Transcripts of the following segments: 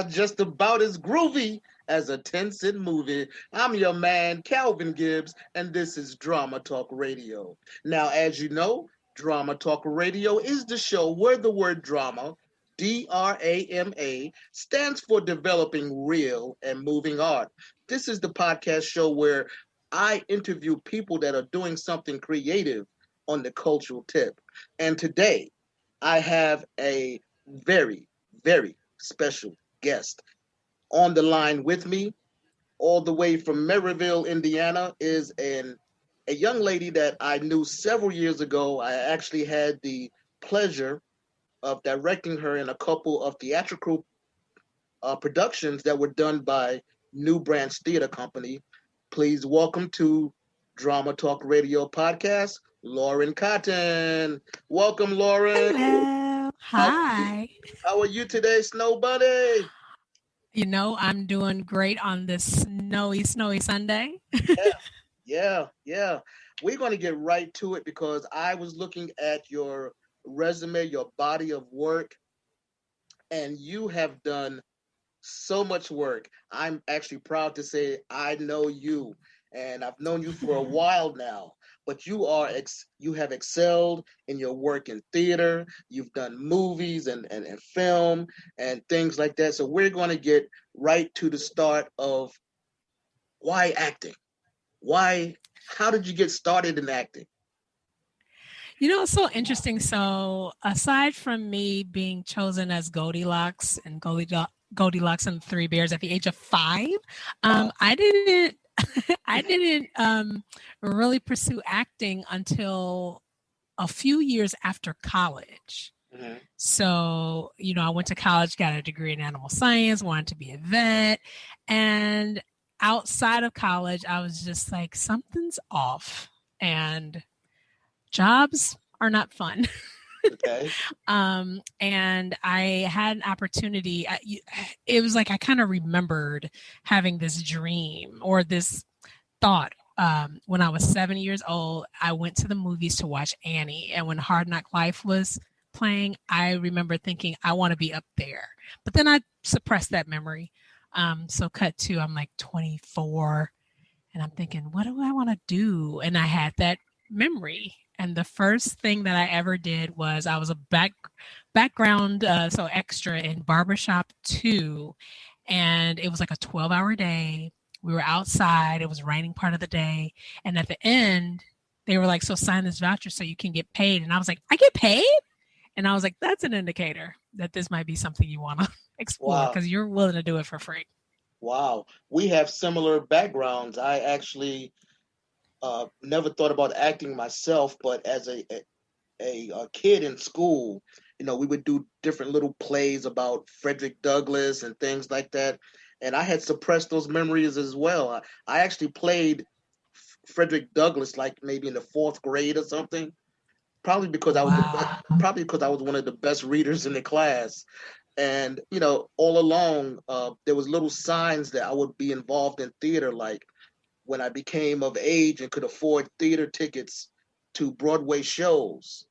just about as groovy as a 10-cent movie. I'm your man, Calvin Gibbs, and this is Drama Talk Radio. Now, as you know, Drama Talk Radio is the show where the word drama, DRAMA, stands for developing real and moving art. This is the podcast show where I interview people that are doing something creative on the cultural tip. And today, I have a very, very special guest. On the line with me, all the way from Maryville, Indiana, is a young lady that I knew several years ago. I actually had the pleasure of directing her in a couple of theatrical productions that were done by New Branch Theater Company. Please welcome to Drama Talk Radio Podcast, Lorren Cotten. Welcome, Lorren. Hello. Hi. How are you today, Snow Bunny? I'm doing great on this snowy Sunday. Yeah. We're going to get right to it because I was looking at your resume, your body of work, and you have done so much work. I'm actually proud to say I know you, and I've known you for a while now. But you have excelled in your work in theater. You've done movies and film and things like that. So we're going to get right to the start of why acting. How did you get started in acting? It's so interesting. So aside from me being chosen as Goldilocks and Goldilocks and the Three Bears at the age of 5, I didn't I didn't really pursue acting until a few years after college. Mm-hmm. So, I went to college, got a degree in animal science, wanted to be a vet. And outside of college, I was just like, something's off and jobs are not fun. Okay. And I had an opportunity. It was like I kind of remembered having this dream or this thought. When I was 7 years old, I went to the movies to watch Annie. And when Hard Knock Life was playing, I remember thinking, I want to be up there. But then I suppressed that memory. So cut to, I'm like 24. And I'm thinking, what do I want to do? And I had that memory. And the first thing that I ever did was I was a background, so extra in Barbershop 2. And it was like a 12-hour day. We were outside. It was raining part of the day. And at the end, they were like, so sign this voucher so you can get paid. And I was like, I get paid? And I was like, that's an indicator that this might be something you want to explore because you're willing to do it for free. Wow. We have similar backgrounds. I actually never thought about acting myself, but as a kid in school, we would do different little plays about Frederick Douglass and things like that. And I had suppressed those memories as well. I actually played Frederick Douglass like maybe in the 4th grade or something. Probably because I was one of the best readers in the class. And, all along, there was little signs that I would be involved in theater, like when I became of age and could afford theater tickets to Broadway shows,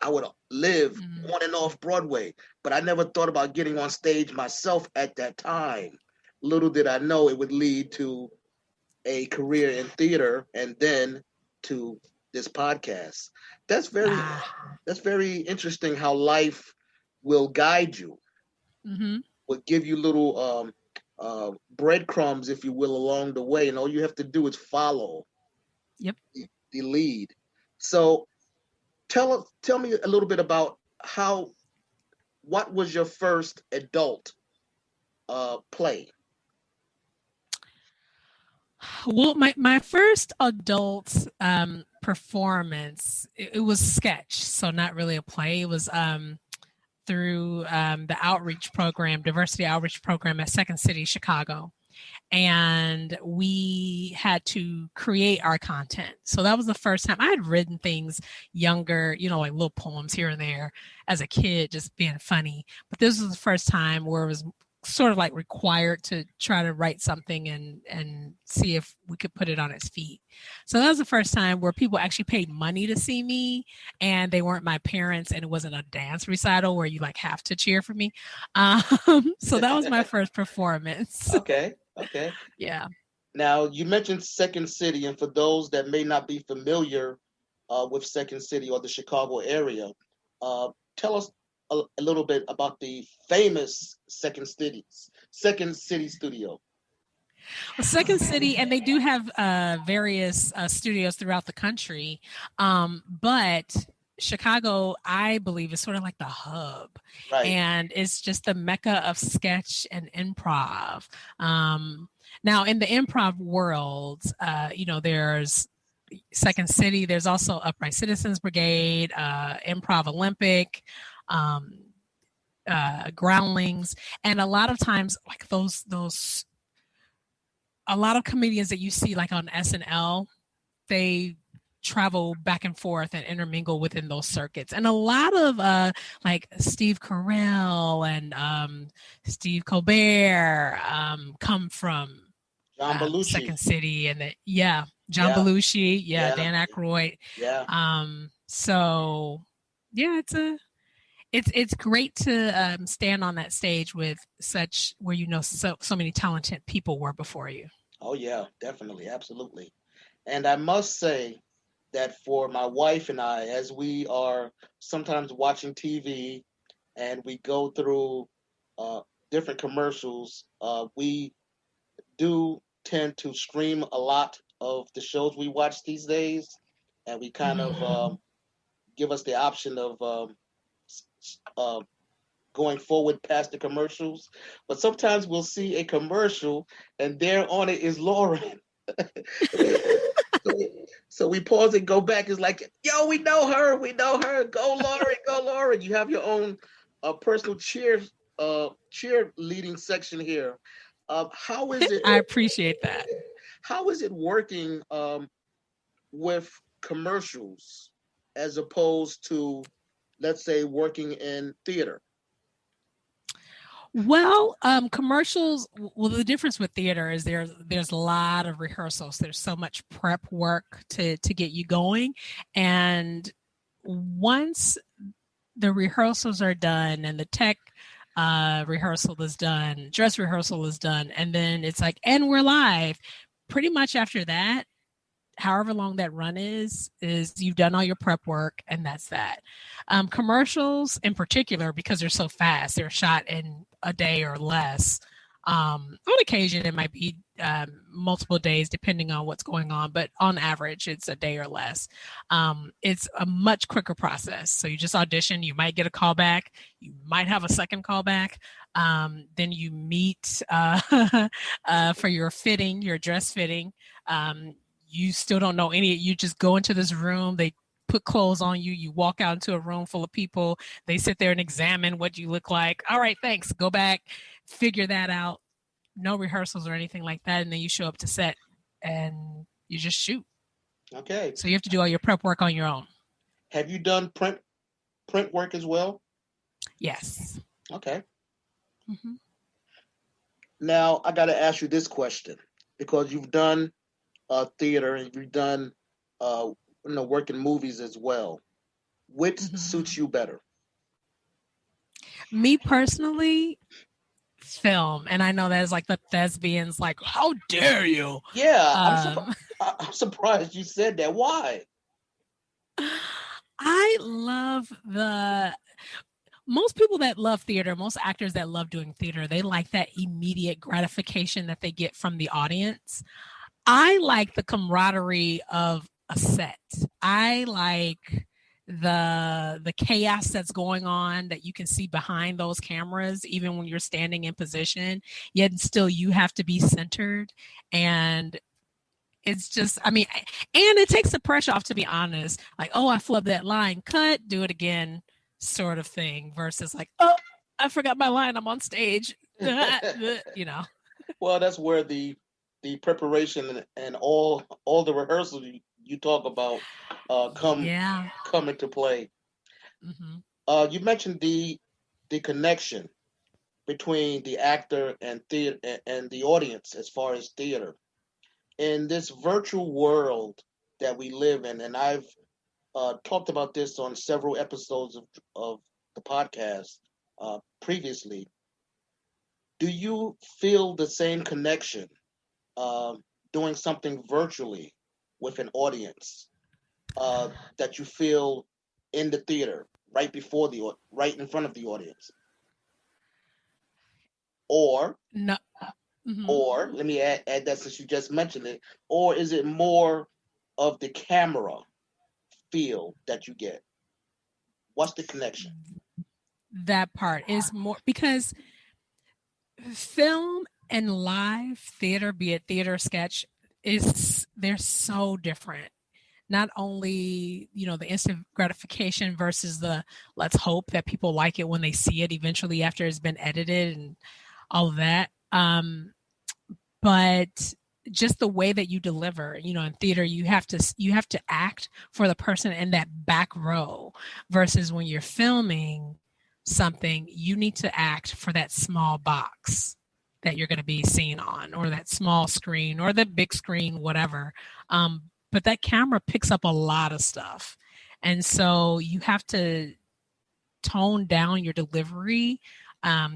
I would live on and off Broadway. But I never thought about getting on stage myself at that time. Little did I know it would lead to a career in theater and then to this podcast. That's very interesting how life will guide you, will give you little breadcrumbs, if you will, along the way, and all you have to do is follow the lead. So tell me a little bit about what was your first adult play? Well, my first adult performance, it was sketch, so not really a play. It was through the outreach program, diversity outreach program at Second City, Chicago. And we had to create our content. So that was the first time. I had written things younger, like little poems here and there as a kid, just being funny. But this was the first time where it was sort of like required to try to write something and see if we could put it on its feet. So that was the first time where people actually paid money to see me, and they weren't my parents, and it wasn't a dance recital where you like have to cheer for me. Um, so that was my first performance. Okay, okay. Yeah. Now, you mentioned Second City, and for those that may not be familiar with Second City or the Chicago area, tell us a little bit about the famous Second City Studio. Well, Second City, and they do have various studios throughout the country, but Chicago, I believe, is sort of like the hub, Right. and it's just the mecca of sketch and improv. Now, in the improv world, there's Second City. There's also Upright Citizens Brigade, Improv Olympic. Um, Groundlings, and a lot of times, like those a lot of comedians that you see like on SNL, they travel back and forth and intermingle within those circuits. And a lot of like Steve Carell and Steve Colbert come from John Belushi. Second City, and yeah, John Yeah, Belushi, yeah, yeah, Dan Aykroyd. yeah. So yeah, it's great to stand on that stage with such where so many talented people were before you. Oh, yeah, definitely, absolutely. And I must say that for my wife and I, as we are sometimes watching TV and we go through uh, different commercials, we do tend to stream a lot of the shows we watch these days, and we kind of Mm-hmm. give us the option of uh, going forward past the commercials. But sometimes we'll see a commercial, and there on it is Lorren. so, so we pause and go back. It's like, yo, we know her. We know her. Go, Lorren. Go, Lorren. You have your own personal cheerleading section here. How is it? I appreciate that. How is it working with commercials as opposed to, let's say, working in theater? Well, commercials. Well, the difference with theater is there's a lot of rehearsals. There's so much prep work to get you going, and once the rehearsals are done and the tech rehearsal is done, dress rehearsal is done, and then it's like, and we're live. Pretty much after that, however long that run is you've done all your prep work, and that's that. Commercials in particular, because they're so fast, they're shot in a day or less. On occasion it might be multiple days depending on what's going on, but on average it's a day or less. It's a much quicker process, so you just audition, you might get a call back, you might have a second call back. Then you meet for your fitting, your dress fitting. You still don't know any, you just go into this room, they put clothes on you, you walk out into a room full of people, they sit there and examine what you look like. All right, thanks, go back, figure that out. No rehearsals or anything like that, and then you show up to set and you just shoot. Okay. So you have to do all your prep work on your own. Have you done print work as well? Yes. Okay. Mm-hmm. Now I got to ask you this question because you've done theater and you've done uh, work in movies as well. Which Mm-hmm. suits you better? Me personally, film, and I know that's like the thespians like, how dare you. Yeah, um I'm surprised you said that. Why? I love the most people that love theater, most actors that love doing theater, they like that immediate gratification that they get from the audience. I like the camaraderie of a set. I like the chaos that's going on that you can see behind those cameras even when you're standing in position, yet still you have to be centered. And it's just, I mean, and it takes the pressure off, to be honest. Like, oh, I flubbed that line, cut, do it again, sort of thing, versus like, oh, I forgot my line, I'm on stage. you know. Well, that's where the preparation and all the rehearsals you talk about Yeah. come into play. Hmm. You mentioned the connection between the actor and theater and the audience as far as theater in this virtual world that we live in. And I've talked about this on several episodes of the podcast previously. Do you feel the same connection doing something virtually with an audience that you feel in the theater, right in front of the audience, or No. Hmm. or let me add that since you just mentioned it, or is it more of the camera feel that you get? What's the connection? That part is more because film and live theater, be it theater sketch, is they're so different. Not only, the instant gratification versus the let's hope that people like it when they see it eventually after it's been edited and all of that. But just the way that you deliver, in theater, you have to act for the person in that back row versus when you're filming something, you need to act for that small box that you're going to be seen on, or that small screen or the big screen, whatever. But that camera picks up a lot of stuff. And so you have to tone down your delivery,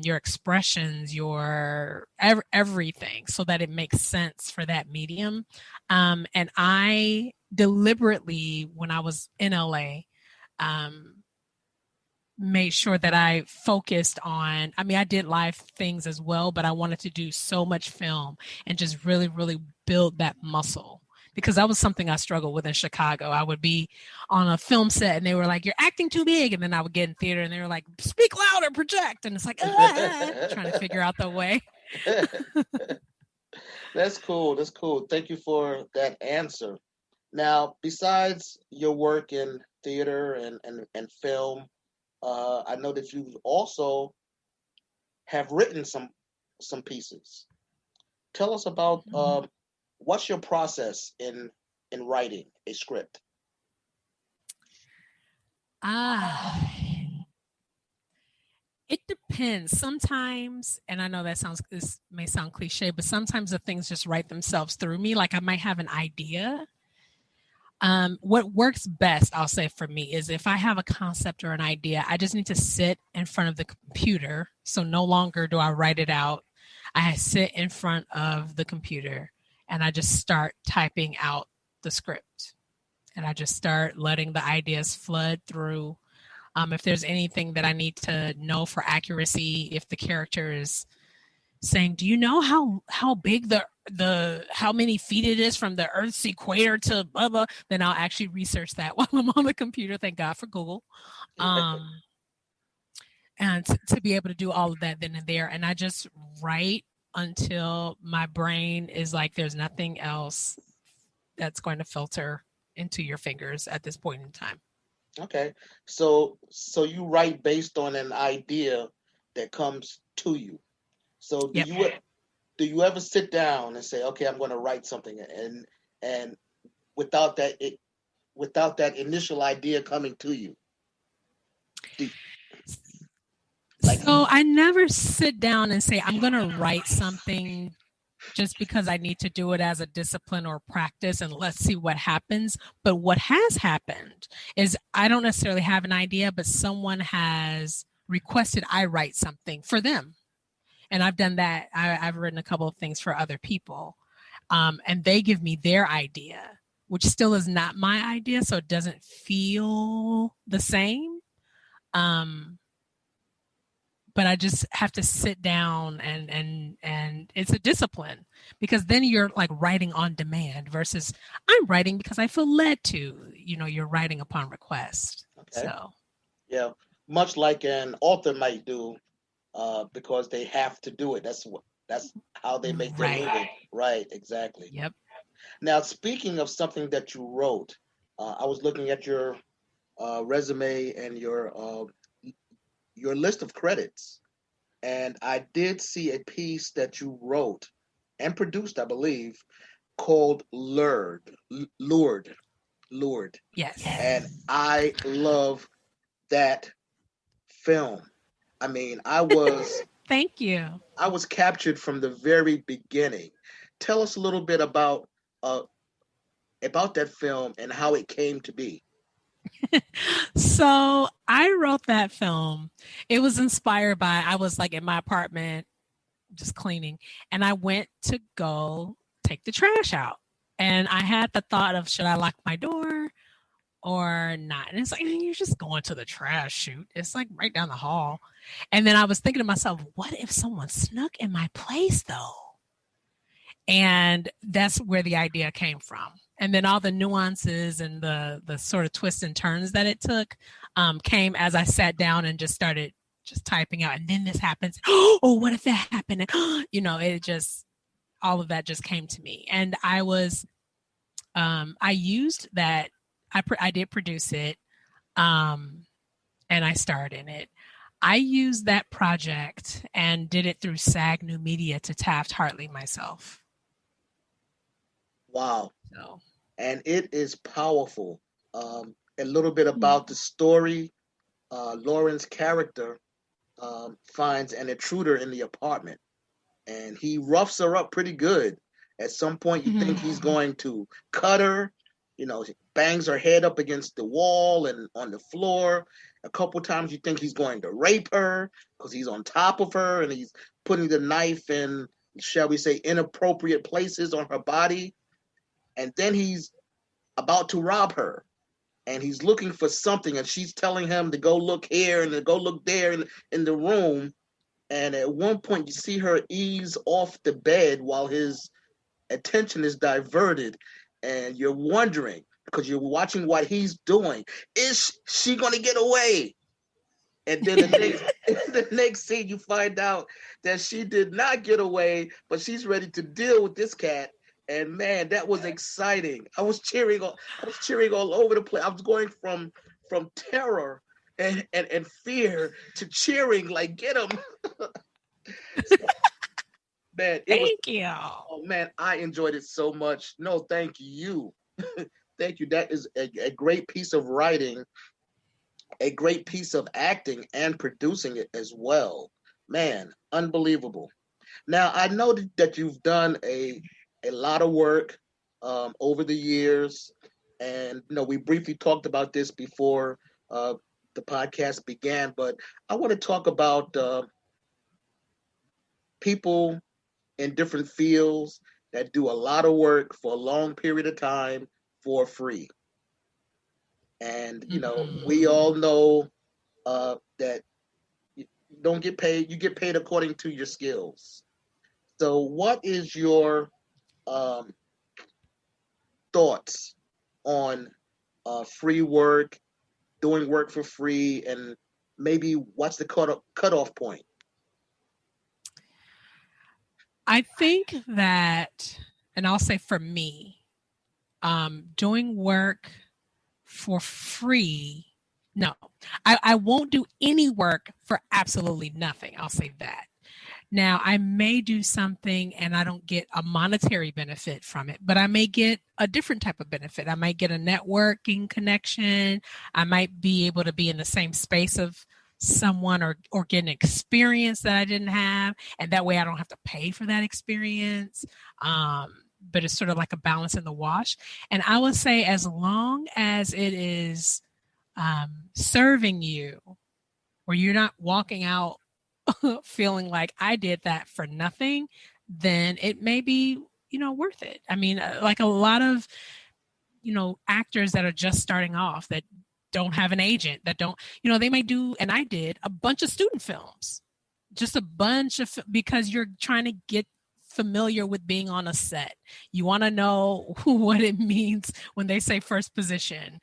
your expressions, your everything, so that it makes sense for that medium. And I deliberately, when I was in LA, um, made sure that I focused on, I mean, I did live things as well, but I wanted to do so much film and just really, really build that muscle, because that was something I struggled with in Chicago. I would be on a film set and they were like, "You're acting too big." And then I would get in theater and they were like, "Speak louder, project." And it's like, trying to figure out the way. That's cool. That's cool. Thank you for that answer. Now, besides your work in theater and film, I know that you also have written some pieces. Tell us about what's your process in writing a script. Ah, it depends. Sometimes, and I know this may sound cliche, but sometimes the things just write themselves through me. Like I might have an idea. What works best, I'll say for me, is if I have a concept or an idea, I just need to sit in front of the computer. So no longer do I write it out. I sit in front of the computer and I just start typing out the script, and I just start letting the ideas flood through. If there's anything that I need to know for accuracy, if the character is saying, "Do you know how big the how many feet it is from the Earth's equator to blah blah," then I'll actually research that while I'm on the computer. Thank God for Google. Um, and to be able to do all of that then and there, and I just write until my brain is like, there's nothing else that's going to filter into your fingers at this point in time. Okay, so you write based on an idea that comes to you. So Yep. do you ever sit down and say, okay, I'm going to write something, and without without that initial idea coming to you, do, like So I never sit down and say, I'm going to write something just because I need to do it as a discipline or practice and let's see what happens. But what has happened is I don't necessarily have an idea, but someone has requested I write something for them. And I've done that. I've written a couple of things for other people. And they give me their idea, which still is not my idea. So it doesn't feel the same. Um, but I just have to sit down, and it's a discipline, because then you're like writing on demand versus I'm writing because I feel led to. You're writing upon request. okay, So yeah, much like an author might do, because they have to do it. That's how they make their right. living. Right, exactly. Yep. Now, speaking of something that you wrote, I was looking at your resume and your list of credits, and I did see a piece that you wrote and produced, I believe, called Lured, Lured, and Yes. I love that film. I mean, I was. Thank you. I was captured from the very beginning. Tell us a little bit uh, about that film and how it came to be. So I wrote that film. It was inspired by, I was like in my apartment just cleaning, and I went to go take the trash out. And I had the thought of, should I lock my door or not? And it's like, you're just going to the trash chute. It's like right down the hall. And then I was thinking to myself, what if someone snuck in my place though? And that's where the idea came from. And then all the nuances and the sort of twists and turns that it took came as I sat down and just started just typing out. And then this happens. Oh, what if that happened? And, it just, all of that just came to me. And I used that. I did produce it, and I starred in it. I used that project and did it through SAG New Media to Taft Hartley myself. Wow. So, And it is powerful. A little bit about the story. Lorren's character finds an intruder in the apartment, and he roughs her up pretty good. At some point, you think he's going to cut her. Bangs her head up against the wall and on the floor. A couple times, you think he's going to rape her because he's on top of her and he's putting the knife in, shall we say, inappropriate places on her body. And then he's about to rob her, and he's looking for something, and she's telling him to go look here and to go look there in the room. And at one point, you see her ease off the bed while his attention is diverted, and you're wondering because you're watching what he's doing. Is she going to get away? And then the next scene, you find out that she did not get away, but she's ready to deal with this cat. And man, that was exciting. I was cheering all over the place. I was going from terror and fear to cheering, like get him. So, man, it was. thank you. Oh man, I enjoyed it so much. No, thank you. Thank you. That is a great piece of writing, a great piece of acting, and producing it as well. Man, unbelievable. Now, I know that you've done a lot of work over the years, and we briefly talked about this before the podcast began, but I want to talk about people in different fields that do a lot of work for a long period of time for free. And we all know that you don't get paid; you get paid according to your skills. So, what is your um, thoughts on free work, doing work for free, and maybe what's the cutoff point? I think that, and I'll say for me, doing work for free, no, I won't do any work for absolutely nothing. I'll say that. Now, I may do something and I don't get a monetary benefit from it, but I may get a different type of benefit. I might get a networking connection. I might be able to be in the same space of someone or get an experience that I didn't have. And that way I don't have to pay for that experience. But it's sort of like a balance in the wash. And I would say, as long as it is serving you, or you're not walking out feeling like I did that for nothing, then it may be, worth it. I mean, like a lot of, actors that are just starting off that don't have an agent, that don't, they may do, and I did a bunch of student films, just a bunch of, because you're trying to get familiar with being on a set. You want to know what it means when they say first position,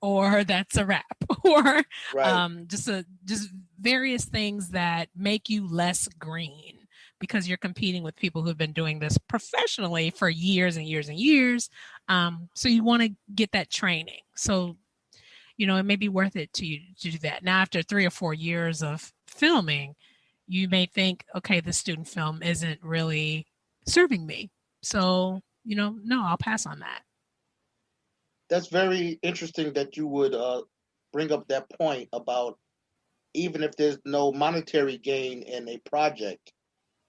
or that's a wrap, or Right. just various things that make you less green because you're competing with people who've been doing this professionally for years and years and years. So you want to get that training. So it may be worth it to you to do that. Now, after 3 or 4 years of filming, you may think, okay, the student film isn't really serving me. So, no, I'll pass on that. That's very interesting that you would bring up that point about even if there's no monetary gain in a project,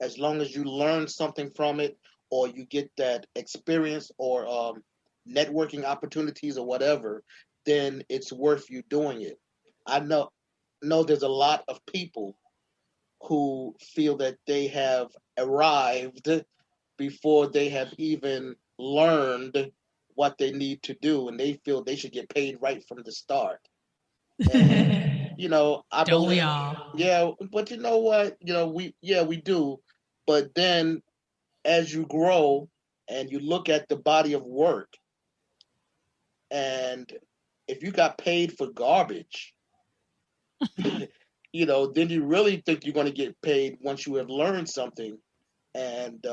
as long as you learn something from it, or you get that experience, or networking opportunities or whatever, then it's worth you doing it. I know there's a lot of people who feel that they have arrived before they have even learned what they need to do, and they feel they should get paid right from the start. And I Don't we believe, all? yeah, but you know what? We do. But then as you grow and you look at the body of work, and if you got paid for garbage, then you really think you're going to get paid once you have learned something. And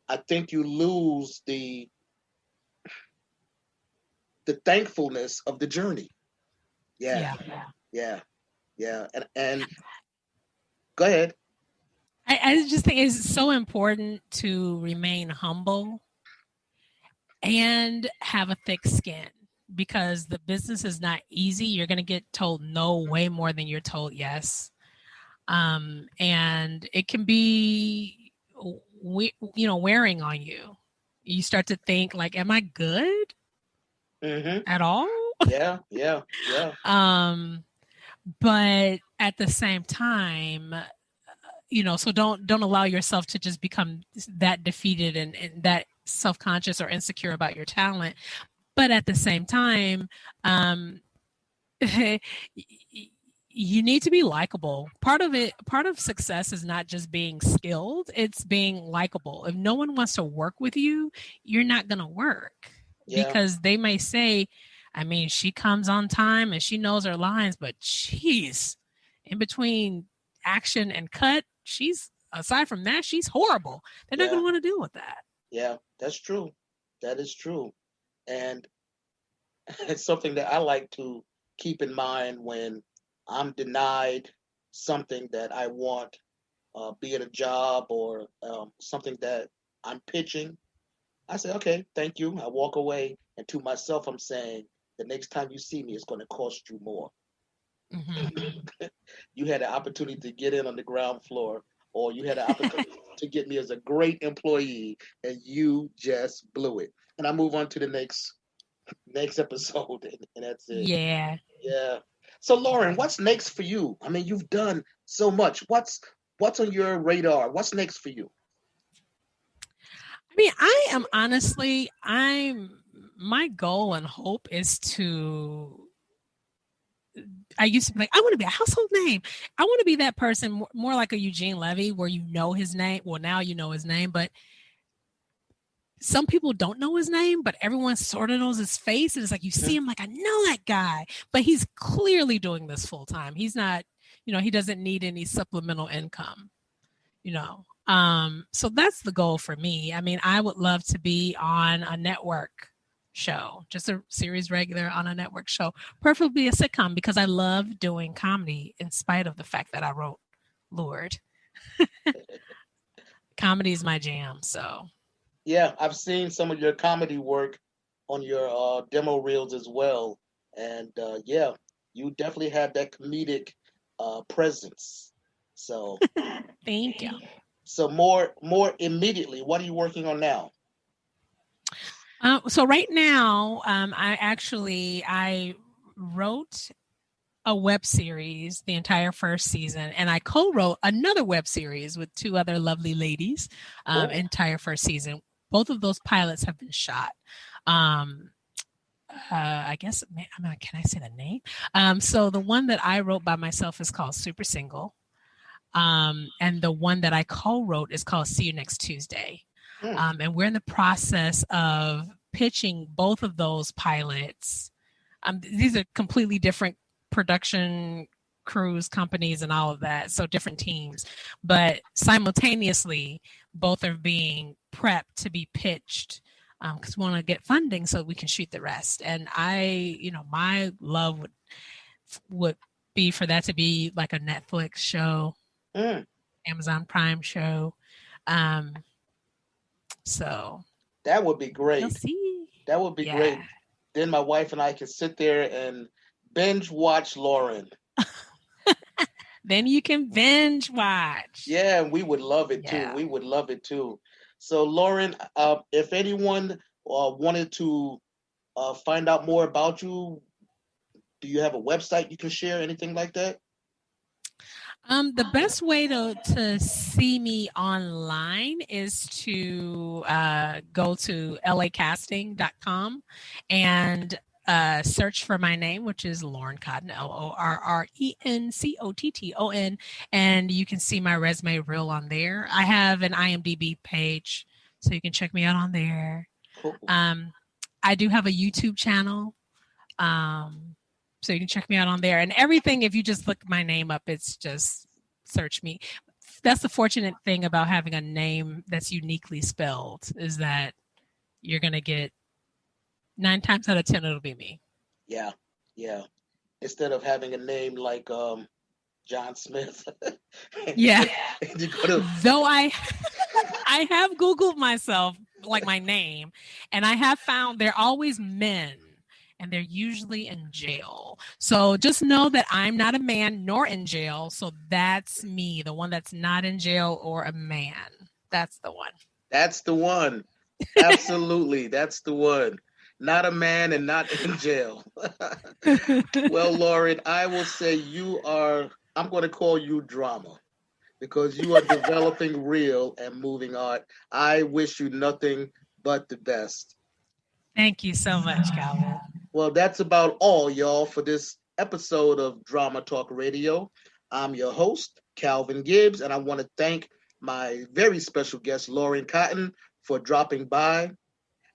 I think you lose the thankfulness of the journey. Yeah, Yeah. yeah, yeah. And go ahead. I just think it's so important to remain humble and have a thick skin because the business is not easy. You're going to get told no way more than you're told yes. And it can be, wearing on you. You start to think like, am I good Mm-hmm. at all? Yeah, yeah, yeah, um, but at the same time, so don't allow yourself to just become that defeated and that self-conscious or insecure about your talent. But at the same time, um, you need to be likable. Part of success is not just being skilled, it's being likable. If no one wants to work with you, you're not going to work yeah, because they may say, I mean, she comes on time and she knows her lines, but she's in between action and cut. She's aside from that, she's horrible. They're not going yeah, to want to deal with that. yeah. That's true. That is true. And it's something that I like to keep in mind when I'm denied something that I want, be it a job or something that I'm pitching. I say, okay, thank you. I walk away, and to myself, I'm saying, the next time you see me, it's going to cost you more. Mm-hmm. You had an opportunity to get in on the ground floor, or you had an opportunity to get me as a great employee, and you just blew it. And I move on to the next episode, and that's it. Yeah. Yeah. So, Lorren, what's next for you? I mean, you've done so much. What's on your radar? What's next for you? I mean, I am honestly, my goal and hope is to. I used to be like, I want to be a household name. I want to be that person more like a Eugene Levy, where you know his name. Well, now you know his name, but some people don't know his name, but everyone sort of knows his face. And it's like you see him, like I know that guy, but he's clearly doing this full time. He's not, he doesn't need any supplemental income. So that's the goal for me. I mean, I would love to be on a network show, just a series regular on a network show, preferably a sitcom because I love doing comedy in spite of the fact that I wrote Lured. Comedy is my jam. So Yeah, I've seen some of your comedy work on your demo reels as well, and yeah, you definitely have that comedic presence. So, thank you. so more immediately, what are you working on now? So right now, I wrote a web series, the entire first season, and I co-wrote another web series with two other lovely ladies, Cool. entire first season. Both of those pilots have been shot. Um, I guess, can I say the name? So the one that I wrote by myself is called Super Single. And the one that I co-wrote is called See You Next Tuesday. Mm, And we're in the process of pitching both of those pilots. These are completely different production crews, companies, and all of that. So different teams, but simultaneously, both are being prepped to be pitched because we want to get funding so we can shoot the rest. And my love would be for that to be like a Netflix show, mm. Amazon Prime show. Um, so That would be we'll great. see. That would be Yeah. great. Then my wife and I can sit there and binge watch Lauren. Then you can binge watch. Yeah, and we would love it too. Yeah. We would love it too. So, Lorren, if anyone wanted to find out more about you, do you have a website you can share? Anything like that? The best way to see me online is to go to lacasting.com and search for my name, which is Lorren Cotten, LorrenCotton, and you can see my resume reel on there. I have an IMDb page, so you can check me out on there. Cool. Um, I do have a YouTube channel. Um, so you can check me out on there. And everything, if you just look my name up, it's just search me. That's the fortunate thing about having a name that's uniquely spelled is that you're going to get 9 times out of 10, it'll be me. Yeah, yeah. Instead of having a name like John Smith, Yeah. you go to Though I have Googled myself, like my name, and I have found they're always men and they're usually in jail. So just know that I'm not a man nor in jail. So that's me, the one that's not in jail or a man. That's the one. that's the one. Absolutely, that's the one. Not a man and not in jail. Well, Lauren, I will say you are, I'm going to call you drama because you are developing real and moving art. I wish you nothing but the best. Thank you so much, Calvin. Well, that's about all, y'all, for this episode of Drama Talk Radio. I'm your host, Calvin Gibbs, and I want to thank my very special guest, Lauren Cotton, for dropping by.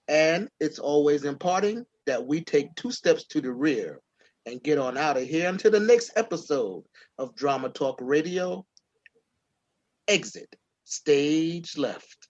And it's always imparting that we take 2 steps to the rear and get on out of here until the next episode of Drama Talk Radio. Exit stage left.